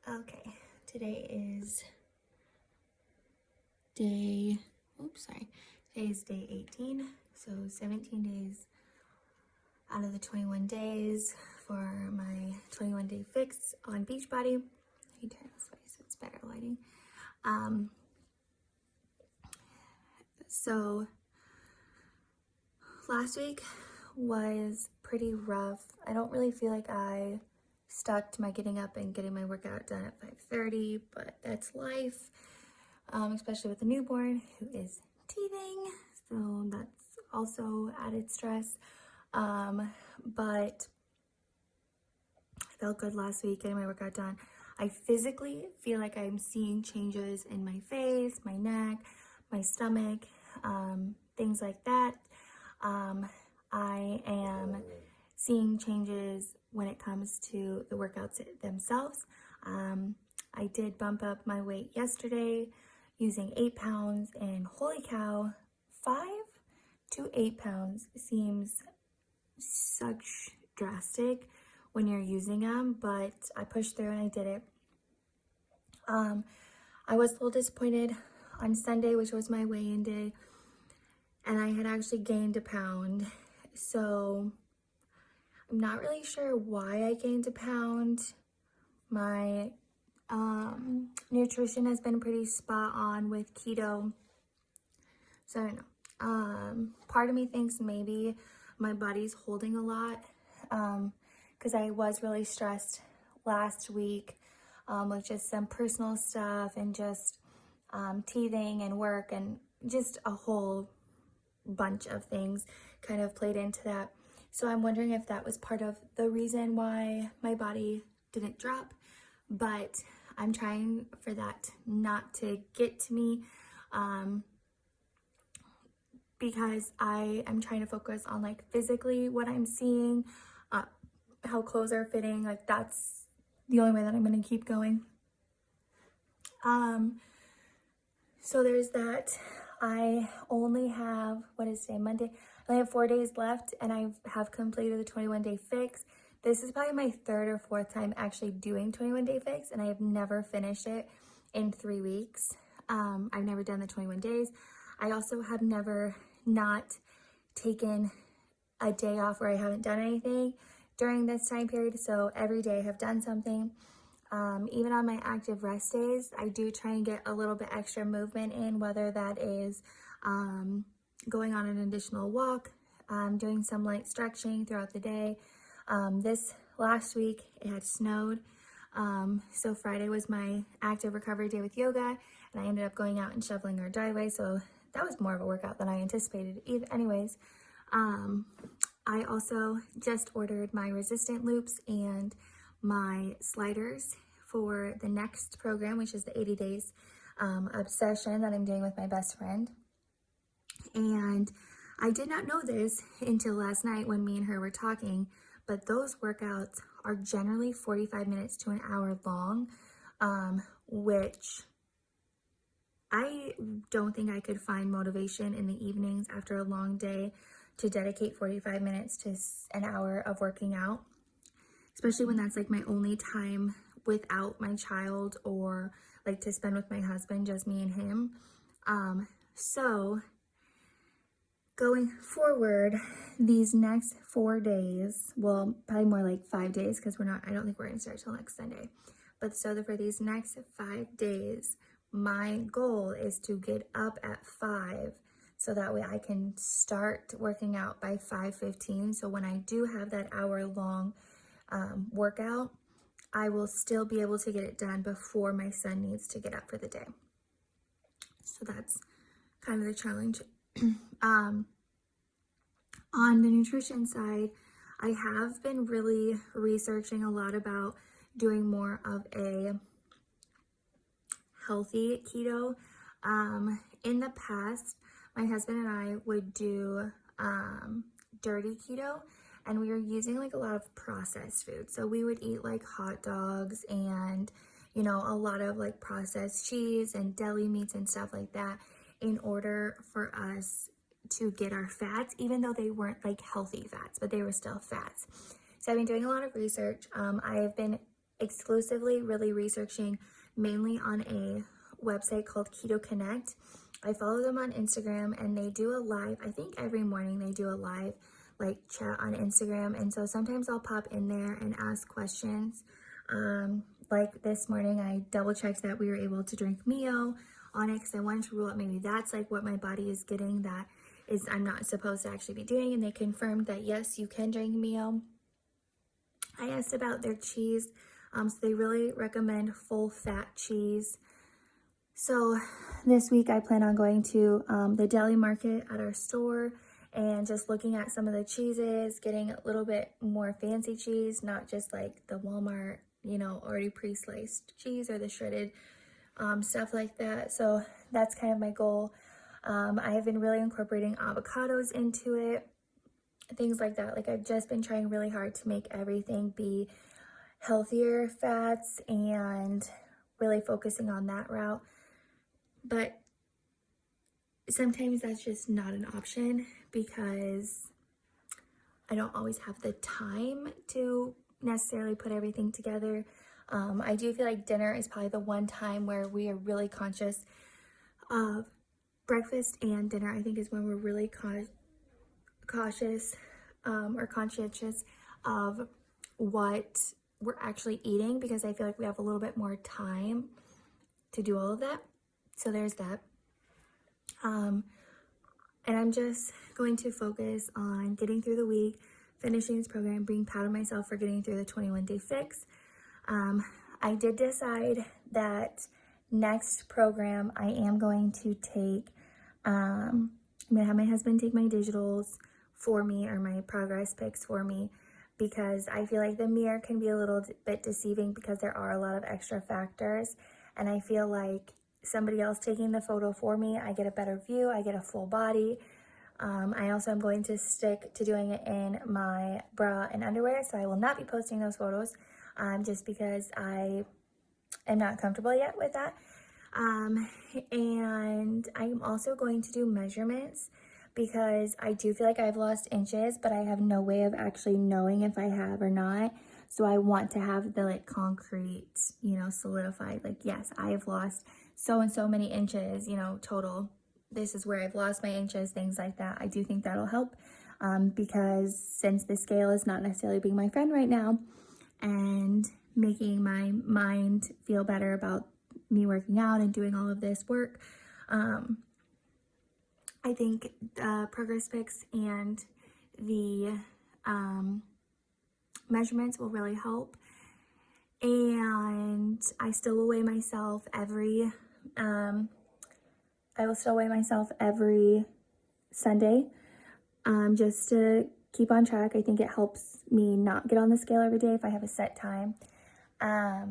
Okay, today is day, today is day 18, so 17 days out of the 21 days for my 21 day fix on Beachbody. Let me turn this way so it's better lighting. So last week was pretty rough. I don't really feel like I stuck to my getting up and getting my workout done at 5:30, but that's life, especially with a newborn who is teething, so that's also added stress. But I felt good last week getting my workout done. I physically feel like I'm seeing changes in my face, my neck, my stomach, things like that. I am seeing changes when it comes to the workouts themselves. I did bump up my weight yesterday using 8 pounds, and holy cow, 5 to 8 pounds seems such drastic when you're using them, but I pushed through and I did it. I was a little disappointed on Sunday, which was my weigh-in day, and I had actually gained a pound. So I'm not really sure why I gained a pound. My nutrition has been pretty spot on with keto, so I don't know. Part of me thinks maybe my body's holding a lot, because I was really stressed last week with just some personal stuff and just teething and work and just a whole bunch of things kind of played into that. So I'm wondering if that was part of the reason why my body didn't drop, but I'm trying for that not to get to me, because I am trying to focus on like physically what I'm seeing, how clothes are fitting. Like that's the only way that I'm going to keep going. So there's that. I only have, what is today, Monday? I only have 4 days left and I have completed the 21 day fix. This is probably my third or fourth time actually doing 21 day fix, and I have never finished it in 3 weeks. I've never done the 21 days. I also have never not taken a day off where I haven't done anything during this time period. So every day I have done something. Even on my active rest days, I do try and get a little bit extra movement in, whether that is going on an additional walk, doing some light stretching throughout the day. This last week it had snowed, so Friday was my active recovery day with yoga, and I ended up going out and shoveling our driveway, so that was more of a workout than I anticipated. Anyways, I also just ordered my resistant loops and my sliders for the next program, which is the 80 days obsession that I'm doing with my best friend. And I did not know this until last night when me and her were talking, but those workouts are generally 45 minutes to an hour long, which I don't think I could find motivation in the evenings after a long day to dedicate 45 minutes to an hour of working out, especially when that's like my only time without my child, or like to spend with my husband, just me and him. So going forward, these next 4 days, well, probably more like 5 days, because I don't think we're gonna start till next Sunday. But so for these next 5 days, my goal is to get up at 5, so that way I can start working out by 5:15. So when I do have that hour-long workout, I will still be able to get it done before my son needs to get up for the day. So that's kind of the challenge. On the nutrition side, I have been really researching a lot about doing more of a healthy keto. In the past, my husband and I would do dirty keto, and we were using like a lot of processed food. So we would eat like hot dogs and, you know, a lot of like processed cheese and deli meats and stuff like that in order for us to get our fats, even though they weren't like healthy fats, but they were still fats. So I've been doing a lot of research. I have been exclusively really researching mainly on a website called Keto Connect. I follow them on Instagram, and they do a live, I think every morning they do a live like chat on Instagram. And so sometimes I'll pop in there and ask questions. Like this morning, I double checked that we were able to drink Mio on it because I wanted to rule out maybe that's like what my body is getting that is I'm not supposed to actually be doing. And they confirmed that yes, you can drink Mio. I asked about their cheese. So they really recommend full fat cheese. So this week I plan on going to the deli market at our store and just looking at some of the cheeses, getting a little bit more fancy cheese, not just like the Walmart, you know, already pre-sliced cheese or the shredded stuff like that. So that's kind of my goal. I have been really incorporating avocados into it, things like that. Like I've just been trying really hard to make everything be healthier fats and really focusing on that route. But sometimes that's just not an option because I don't always have the time to necessarily put everything together. I do feel like dinner is probably the one time where we are really conscious of breakfast, and dinner I think is when we're really cautious or conscientious of what we're actually eating, because I feel like we have a little bit more time to do all of that. So there's that. And I'm just going to focus on getting through the week, finishing this program, being proud of myself for getting through the 21-day fix. I did decide that next program I am going to take, I'm going to have my husband take my digitals for me, or my progress pics for me, because I feel like the mirror can be a little bit deceiving because there are a lot of extra factors. And I feel like somebody else taking the photo for me, I get a better view, I get a full body. I also am going to stick to doing it in my bra and underwear, so I will not be posting those photos just because I am not comfortable yet with that. And I'm also going to do measurements because I do feel like I've lost inches, but I have no way of actually knowing if I have or not. So I want to have the like concrete, you know, solidified, like, yes, I have lost so and so many inches, you know, total. This is where I've lost my inches, things like that. I do think that'll help because since the scale is not necessarily being my friend right now and making my mind feel better about me working out and doing all of this work, I think the progress pics and the measurements will really help. And I still will weigh myself every Sunday, just to keep on track. I think it helps me not get on the scale every day if I have a set time. Yeah,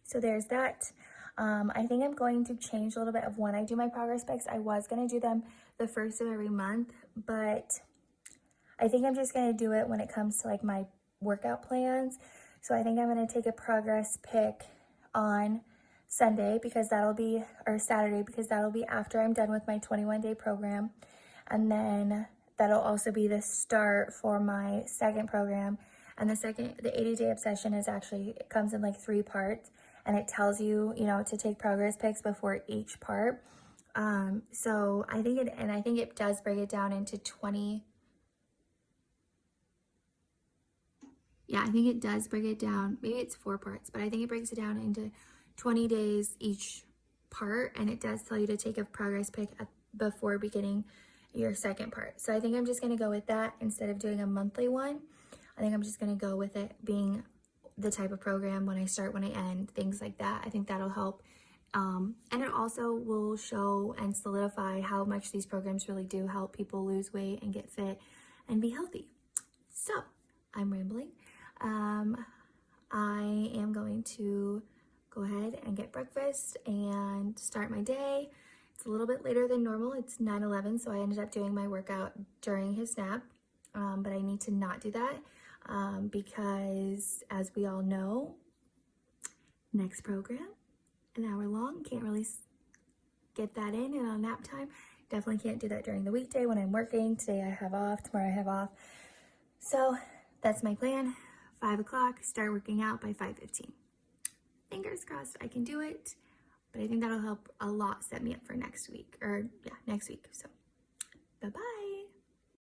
so there's that. I think I'm going to change a little bit of when I do my progress pics. I was going to do them the first of every month, but I think I'm just going to do it when it comes to like my workout plans. So I think I'm going to take a progress pic on Sunday because that'll be, or Saturday, because that'll be after I'm done with my 21-day program. And then that'll also be the start for my second program. And the 80-day obsession is actually, it comes in like 3 parts, and it tells you, you know, to take progress pics before each part. So I think it does break it down into 20. Yeah, I think it does break it down. Maybe it's 4 parts, but I think it breaks it down into 20 days each part. And it does tell you to take a progress pic before beginning your second part. So I think I'm just going to go with that instead of doing a monthly one. I think I'm just going to go with it being the type of program when I start, when I end, things like that. I think that'll help. And it also will show and solidify how much these programs really do help people lose weight and get fit and be healthy. So I'm rambling. I am going to go ahead and get breakfast and start my day. It's a little bit later than normal. It's 9:11, so I ended up doing my workout during his nap. But I need to not do that because, as we all know, next program, an hour long, can't really get that in on nap time. Definitely can't do that during the weekday when I'm working. Today I have off, tomorrow I have off. So that's my plan 5 o'clock, start working out by 5:15. Fingers crossed I can do it, but I think that'll help a lot set me up for next week, or yeah, next week. So bye-bye.